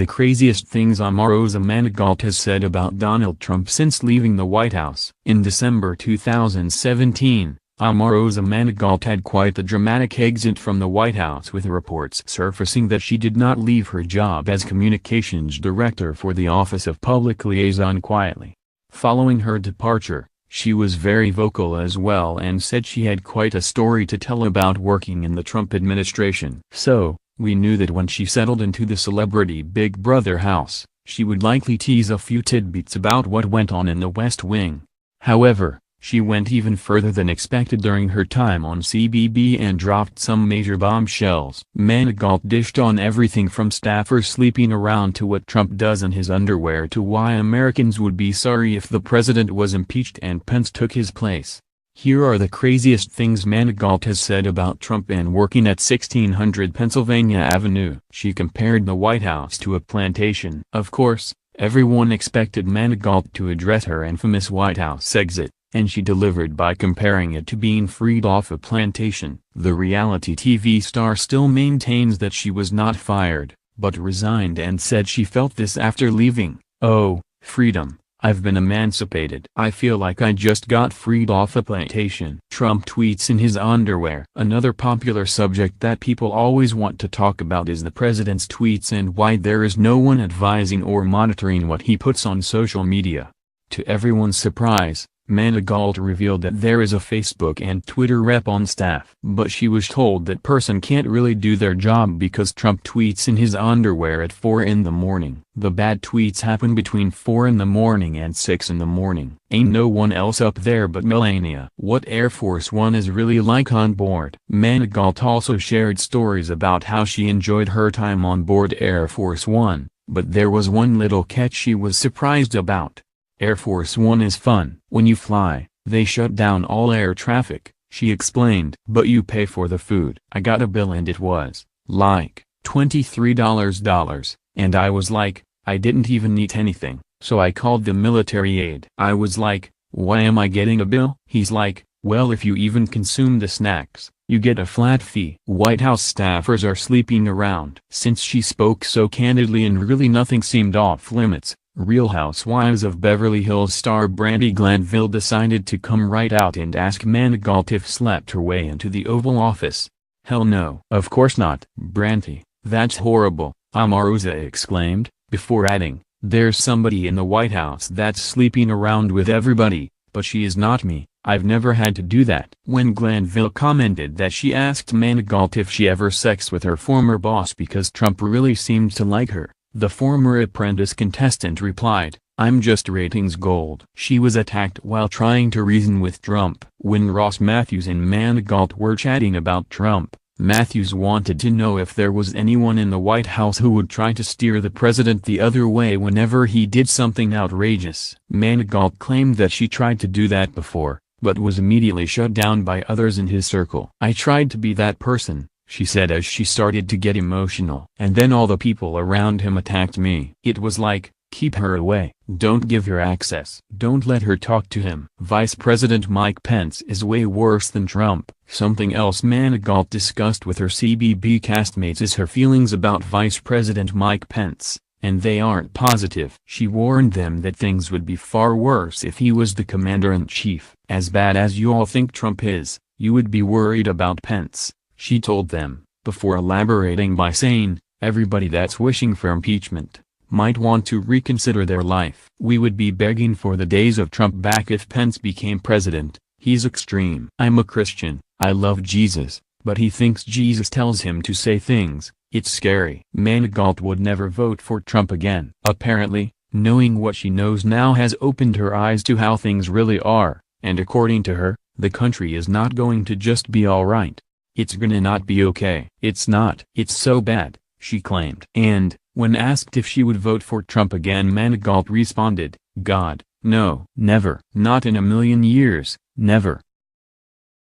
The craziest things Omarosa has said about Donald Trump since leaving the White House. In December 2017, Omarosa had quite the dramatic exit from the White House, with reports surfacing that she did not leave her job as communications director for the Office of Public Liaison quietly. Following her departure, she was very vocal as well and said she had quite a story to tell about working in the Trump administration. So, we knew that when she settled into the celebrity Big Brother house, she would likely tease a few tidbits about what went on in the West Wing. However, she went even further than expected during her time on CBB and dropped some major bombshells. Manigault dished on everything from staffers sleeping around to what Trump does in his underwear to why Americans would be sorry if the president was impeached and Pence took his place. Here are the craziest things Manigault has said about Trump and working at 1600 Pennsylvania Avenue. She compared the White House to a plantation. Of course, everyone expected Manigault to address her infamous White House exit, and she delivered by comparing it to being freed off a plantation. The reality TV star still maintains that she was not fired, but resigned, and said she felt this after leaving. "Oh, freedom. I've been emancipated. I feel like I just got freed off a plantation." Trump tweets in his underwear. Another popular subject that people always want to talk about is the president's tweets and why there is no one advising or monitoring what he puts on social media. To everyone's surprise, Manigault revealed that there is a Facebook and Twitter rep on staff. But she was told that person can't really do their job because Trump tweets in his underwear at 4 in the morning. The bad tweets happen between 4 in the morning and 6 in the morning. Ain't no one else up there but Melania. What Air Force One is really like on board. Manigault also shared stories about how she enjoyed her time on board Air Force One, but there was one little catch she was surprised about. Air Force One is fun. When you fly, they shut down all air traffic, she explained. But you pay for the food. I got a bill and it was, like, $23, and I was like, I didn't even eat anything, so I called the military aide. I was like, why am I getting a bill? He's like, well, if you even consume the snacks, you get a flat fee. White House staffers are sleeping around. Since she spoke so candidly and really nothing seemed off limits, Real Housewives of Beverly Hills star Brandi Glanville decided to come right out and ask Manigault if slept her way into the Oval Office. Hell no. Of course not. Brandi, that's horrible, Omarosa exclaimed, before adding, there's somebody in the White House that's sleeping around with everybody, but she is not me. I've never had to do that. When Glanville commented that she asked Manigault if she ever sexed with her former boss because Trump really seemed to like her, the former Apprentice contestant replied, I'm just ratings gold. She was attacked while trying to reason with Trump. When Ross Matthews and Manigault were chatting about Trump, Matthews wanted to know if there was anyone in the White House who would try to steer the president the other way whenever he did something outrageous. Manigault claimed that she tried to do that before, but was immediately shut down by others in his circle. I tried to be that person, she said as she started to get emotional. And then all the people around him attacked me. It was like, keep her away. Don't give her access. Don't let her talk to him. Vice President Mike Pence is way worse than Trump. Something else Manigault discussed with her CBB castmates is her feelings about Vice President Mike Pence, and they aren't positive. She warned them that things would be far worse if he was the commander-in-chief. As bad as you all think Trump is, you would be worried about Pence, she told them, before elaborating by saying, everybody that's wishing for impeachment might want to reconsider their life. We would be begging for the days of Trump back if Pence became president. He's extreme. I'm a Christian, I love Jesus, but he thinks Jesus tells him to say things. It's scary. Manigault would never vote for Trump again. Apparently, knowing what she knows now has opened her eyes to how things really are, and according to her, the country is not going to just be alright. It's gonna not be okay. It's not. It's so bad, she claimed. And, when asked if she would vote for Trump again, Manigault responded, God, no, never. Not in a million years, never.